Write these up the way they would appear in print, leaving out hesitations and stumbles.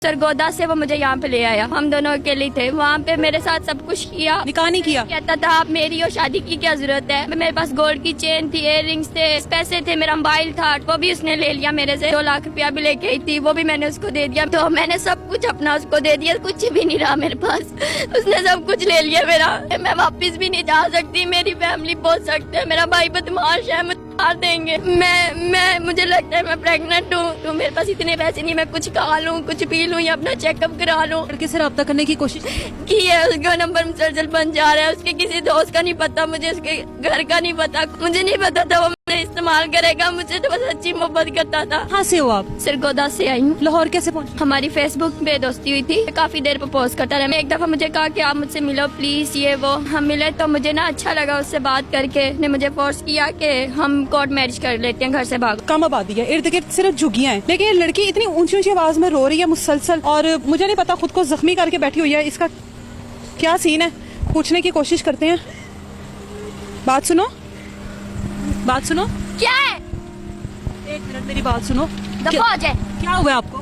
सरगोदा से वो मुझे यहाँ पे ले आया। हम दोनों अकेले थे वहाँ पे, मेरे साथ सब कुछ किया। निकाह नहीं किया? कहता था आप मेरी हो, शादी की क्या जरूरत है। मेरे पास गोल्ड की चेन थी, इयररिंग्स थे, पैसे थे, मेरा मोबाइल था, वो भी उसने ले लिया मेरे से। 2 लाख रुपया भी लेके आई थी, वो भी मैंने उसको दे दिया। तो मैंने सब कुछ अपना उसको दे दिया, कुछ भी नहीं रहा मेरे पास। उसने सब कुछ ले लिया मेरा। मैं वापस भी नहीं जा सकती, मेरी फैमिली बहुत सख्त है, मेरा भाई बदमाश है, मुझे मार देंगे। मैं मुझे लगता है मैं प्रेग्नेंट हूँ, तो मेरे पास इतने पैसे नहीं, मैं कुछ खा लूँ, कुछ पी लूँ या अपना चेकअप करा लूँ। लड़के से रब्ता करने की कोशिश की है, उसका नंबर मुसलसल बन जा रहा है, उसके किसी दोस्त का नहीं पता, मुझे उसके घर का नहीं पता, मुझे नहीं पता था वो मुझे इस्तेमाल करेगा। मुझे तो बस अच्छी मोहब्बत करता था। कहाँ से हो आप? सरगोदा से आई हूँ। लाहौर कैसे पहुँची? हमारी फेसबुक पे दोस्ती हुई थी, काफी देर प्रपोज करता रहा। मैं एक दफा मुझे कहा कि आप मुझसे मिलो प्लीज, ये वो। हम मिले तो मुझे ना अच्छा लगा उससे बात करके। ने मुझे फोर्स किया कि हम कोर्ट मैरिज कर लेते हैं, घर से भाग। कम आबादी है, इर्द गिर्द सिर्फ झुग्गियां हैं, लेकिन ये लड़की इतनी ऊंची ऊंची आवाज में रो रही है मुसलसल, और मुझे नहीं पता खुद को जख्मी करके बैठी हुई है। इसका क्या सीन है, पूछने की कोशिश करते हैं। बात सुनो, बात सुनो। क्या है? एक मिनट मेरी बात सुनो। दफा हो जाए। क्या हुआ आपको?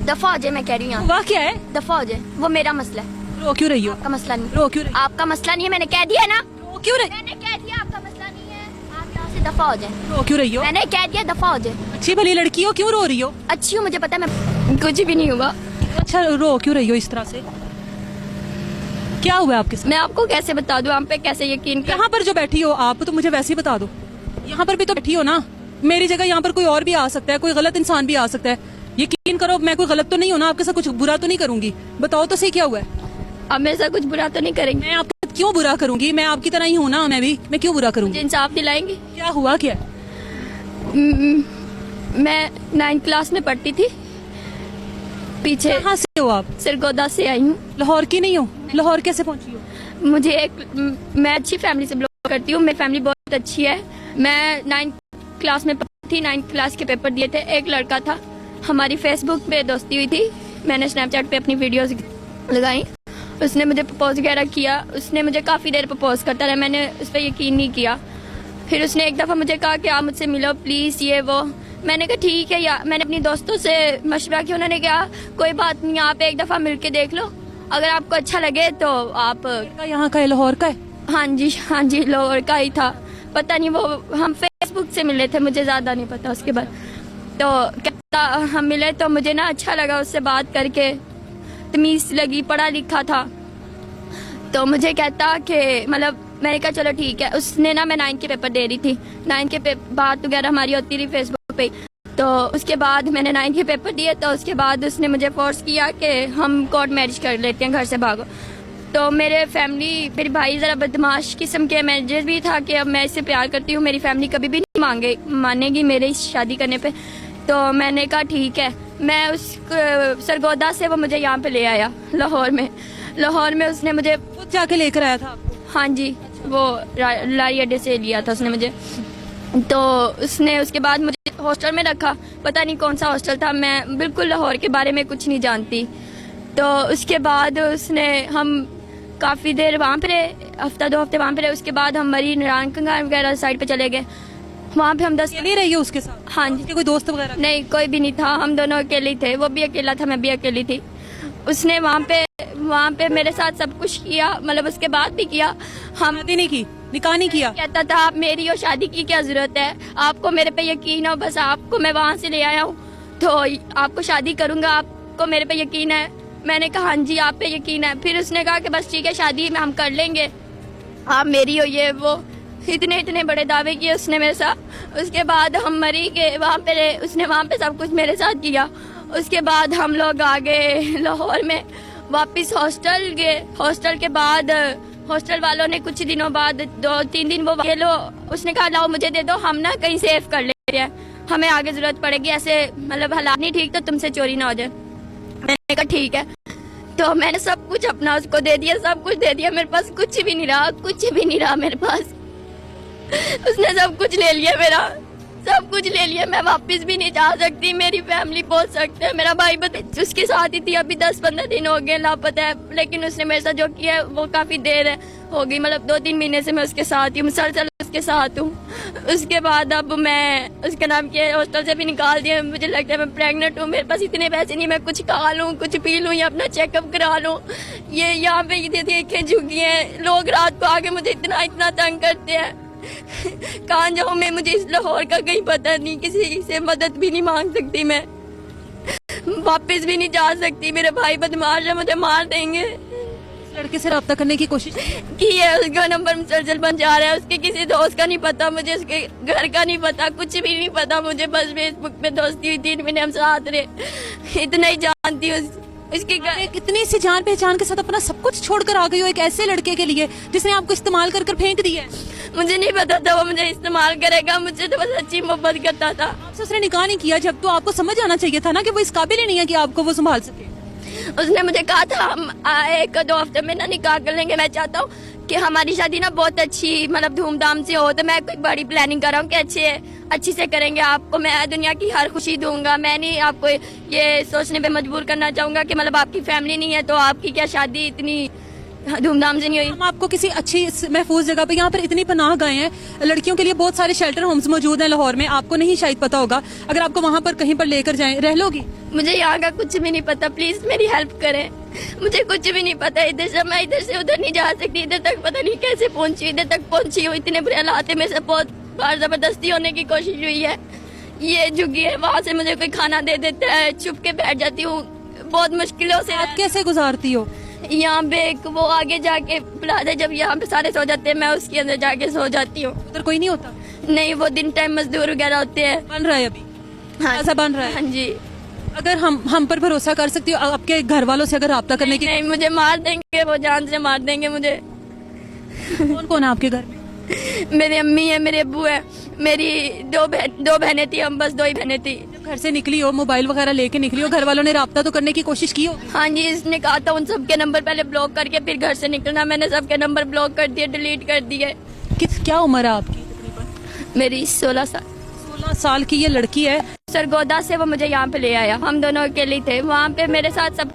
दफा हो जाए, मैं कह रही हूँ। हुआ क्या है? दफा हो जाए, वो मेरा मसला है। रो क्यों रही हो? आपका मसला नहीं। रो क्यों रही? आपका मसला नहीं है, मैंने कह दिया ना। रो क्यों रही? मैंने कह दिया आपका मसला नहीं है, आप यहाँ से दफा हो जाए। रो क्यों रही हो? मैंने कह दिया दफा हो जाए। अच्छी भली लड़की हो, क्यों रो रही हो? अच्छी हूँ, मुझे पता है, मैं कुछ भी नहीं हुआ। अच्छा, रो क्यों रही हो इस तरह से? क्या हुआ आपके साथ? मैं आपको कैसे बता दूं, आप पे कैसे यकीन कर। यहाँ पर जो बैठी हो आप, तो मुझे वैसे ही बता दो। यहाँ पर भी तो बैठी हो ना, मेरी जगह यहाँ पर कोई और भी आ सकता है, कोई गलत इंसान भी आ सकता है। यकीन करो मैं कोई गलत तो नहीं हूँ ना, आपके साथ कुछ बुरा तो नहीं करूंगी। बताओ तो सही क्या हुआ है? आप मेरे साथ कुछ बुरा तो नहीं करेंगे? मैं आपके साथ क्यों बुरा करूंगी? मैं आपकी तरह ही हूँ ना, मैं क्यों बुरा करूंगी? मुझे इंसाफ दिलाएंगे? क्या हुआ क्या? मैं 9th क्लास में पढ़ती थी, पीछे। कहाँ से हो आप? सरगोदा से आई हूँ। लाहौर की नहीं हो? लाहौर कैसे पहुँची हो? मुझे मैं अच्छी फैमिली से बिलोंग करती हूँ, मेरी फैमिली बहुत अच्छी है। मैं 9th क्लास में पढ़ती थी, 9th क्लास के पेपर दिए थे। एक लड़का था, हमारी फेसबुक पे दोस्ती हुई थी, मैंने स्नैपचैट पे अपनी वीडियोस लगाई, उसने मुझे प्रपोज वगैरह किया। उसने मुझे काफ़ी देर प्रपोज करता रहा, मैंने उस पर यकीन नहीं किया। फिर उसने एक दफ़ा मुझे कहा कि आप मुझसे मिलो प्लीज़, ये वो। मैंने कहा ठीक है यार। मैंने अपनी दोस्तों से मशवरा किया, उन्होंने कहा कोई बात नहीं, आप एक दफ़ा मिल के देख लो, अगर आपको अच्छा लगे तो आप। यहाँ का है? लाहौर का है? हाँ जी, लाहौर का ही था। पता नहीं, वो हम फेसबुक से मिले थे, मुझे ज़्यादा नहीं पता उसके बाद। तो कहता हम मिले तो मुझे ना अच्छा लगा उससे बात करके, तमीज़ लगी, पढ़ा लिखा था। तो मुझे कहता कि मतलब, मैंने कहा चलो ठीक है। उसने ना, मैं 9th के पेपर दे रही थी, 9th के बात वगैरह हमारी होती रही फेसबुक पे। तो उसके बाद मैंने 9th के पेपर दिए, तो उसके बाद उसने मुझे फोर्स किया कि हम कोर्ट मैरिज कर लेते हैं, घर से भागो। तो मेरे मेरे भाई ज़रा बदमाश किस्म के, मैनेजर भी था कि अब मैं इससे प्यार करती हूँ, मेरी फैमिली कभी भी नहीं मानेगी मेरे इस शादी करने पे। तो मैंने कहा ठीक है। मैं उस सरगोदा से वो मुझे यहाँ पे ले आया, लाहौर में उसने मुझे खुद जाके लेकर आया था आपको? हाँ जी, वो लाई अड्डे से लिया था उसने मुझे। तो उसने उसके बाद मुझे हॉस्टल में रखा, पता नहीं कौन सा हॉस्टल था, मैं बिल्कुल लाहौर के बारे में कुछ नहीं जानती। तो उसके बाद हम काफ़ी देर वहाँ पे रहे, हफ्ता 2 हफ्ते वहाँ पे रहे। उसके बाद हम मरी नारंगगढ़ वगैरह साइड पे चले गए, वहाँ पे हम 10 अकेले रही हो उसके साथ? हाँ जी। कोई दोस्त वगैरह? नहीं, कोई भी नहीं था, हम दोनों अकेले थे, वो भी अकेला था, मैं भी अकेली थी। उसने वहाँ पे मेरे साथ सब कुछ किया, मतलब उसके बाद भी किया। हम शादी नहीं की, निकाह नहीं किया? कहता था आप मेरी हो, शादी की क्या जरूरत है, आपको मेरे पे यकीन हो, बस आपको मैं वहाँ से ले आया हूँ तो आपको शादी करूँगा, आपको मेरे पे यकीन है। मैंने कहा हाँ जी, आप पे यकीन है। फिर उसने कहा कि बस ठीक है, शादी में हम कर लेंगे, आप मेरी हो, ये वो। इतने बड़े दावे किए उसने मेरे साथ। उसके बाद हम मरी गए वहाँ पे, उसने वहाँ पे सब कुछ मेरे साथ किया। उसके बाद हम लोग आ गए लाहौर में, वापस हॉस्टल गए। हॉस्टल के बाद हॉस्टल वालों ने कुछ दिनों बाद 2-3 दिन वो लो, उसने कहा लाओ मुझे दे दो, हम ना कहीं सेव कर लेते हैं, हमें आगे जरूरत पड़ेगी, ऐसे मतलब हालात नहीं ठीक तो तुमसे चोरी ना हो जाए। मैंने कहा ठीक है। तो मैंने सब कुछ अपना उसको दे दिया, सब कुछ दे दिया, मेरे पास कुछ भी नहीं रहा मेरे पास। उसने सब कुछ ले लिया मेरा। सब कुछ ले लिया, मैं वापस भी नहीं जा सकती। मेरी फैमिली पहुंच सकते हैं, मेरा भाई उसके साथ ही थी, अभी 10-15 दिन हो गए लापता है, लेकिन उसने मेरे साथ जो किया है वो काफी देर हो गई, मतलब 2-3 महीने से मैं उसके साथ हूँ, मुसलसल उसके साथ हूँ। उसके बाद अब मैं उसके नाम के हॉस्टल से भी निकाल दिया। मुझे लगता है मैं प्रेग्नेंट हूँ, मेरे पास इतने पैसे नहीं, मैं कुछ खा लूँ, कुछ पी लूँ या अपना चेकअप करा लूँ। ये यहाँ पे ये देखे झुकी हैं लोग, रात को आके मुझे इतना तंग करते हैं। कहाँ जाऊँ मैं, मुझे इस लाहौर का कहीं पता नहीं, किसी से मदद भी नहीं मांग सकती, मैं वापस भी नहीं जा सकती। मेरे भाई बदमाश है, मुझे मार देंगे। लड़के से रब्ता करने की कोशिश की है, उसका नंबर मुसलसल बन जा रहा है, उसके किसी दोस्त का नहीं पता मुझे, उसके घर का नहीं पता, कुछ भी नहीं पता मुझे, बस फेसबुक पे दोस्ती हुई, 3 महीने हम साथ रहे, इतना ही जानती हूँ। उसके घर कितनी सी जान पहचान के साथ अपना सब कुछ छोड़कर आ गई हो एक ऐसे लड़के के लिए जिसने आपको इस्तेमाल कर फेंक दिया है। मुझे नहीं पता था वो मुझे इस्तेमाल करेगा, मुझे तो बस अच्छी मोहब्बत करता था। आपसे उसने निकाह नहीं किया जब, तो आपको समझ आना चाहिए था ना कि वो इस काबिल ही नहीं है कि आपको वो संभाल सके। उसने मुझे कहा था हम 1-2 हफ्ते में ना निकाह कर लेंगे। मैं चाहता हूँ कि हमारी शादी ना बहुत अच्छी, मतलब धूमधाम से हो, तो मैं कोई बड़ी प्लानिंग कर रहा हूँ कि अच्छी से करेंगे, आपको मैं दुनिया की हर खुशी दूंगा। मैं नहीं आपको ये सोचने पे मजबूर करना चाहूंगा कि मतलब आपकी फैमिली नहीं है तो आपकी क्या शादी इतनी धूमधाम से नहीं हुई। हम आपको किसी अच्छी महफूज जगह पे, यहाँ पर इतनी पनाह गए हैं, लड़कियों के लिए बहुत सारे शेल्टर होम्स मौजूद हैं लाहौर में, आपको नहीं शायद पता होगा, अगर आपको वहाँ पर कहीं पर लेकर जाएं रह लोगी? मुझे यहाँ का कुछ भी नहीं पता, प्लीज मेरी हेल्प करें, मुझे कुछ भी नहीं पता। इधर से मैं इधर से उधर नहीं जा सकती, इधर तक पता नहीं कैसे पहुंची, इधर तक पहुंची हूँ, इतने बुरे हालात है, मेरे से बहुत बार जबरदस्ती होने की कोशिश हुई है। ये झुकी है, वहाँ से मुझे कोई खाना दे देता है, छुप के बैठ जाती हूँ, बहुत मुश्किलों से। आप कैसे गुजारती हो? यहाँ पे वो आगे जाके प्लाजा, जब यहाँ पे सारे सो जाते हैं मैं उसके अंदर जाके सो जाती हूँ। उधर कोई नहीं होता? नहीं, वो दिन टाइम मजदूर वगैरह होते हैं। बन रहा है अभी? हाँ, ऐसा बन रहा है? हाँ जी। अगर हम पर भरोसा कर सकती हो, आपके घर वालों से अगर राब्ता करने की? नहीं, मुझे मार देंगे, वो जान से मार देंगे मुझे। कौन कौन है आपके घर में? मेरी अम्मी है, मेरे अब्बू है, मेरी 2 बहनें थी, हम बस 2 ही बहनें थी। जब घर से निकली हो, मोबाइल वगैरह लेके निकली हो, घर वालों ने राब्ता तो करने की कोशिश की हो? हाँ जी, इसने कहा था उन सबके नंबर पहले ब्लॉक करके फिर घर से निकलना, मैंने सबके नंबर ब्लॉक कर दिए, डिलीट कर दिए। क्या उम्र है आपकी तकरीबन? मेरी 16 साल। 16 साल की ये लड़की है। सरगोदा से वो मुझे यहाँ पे ले आया, हम दोनों अकेले थे, वहाँ पे मेरे साथ सब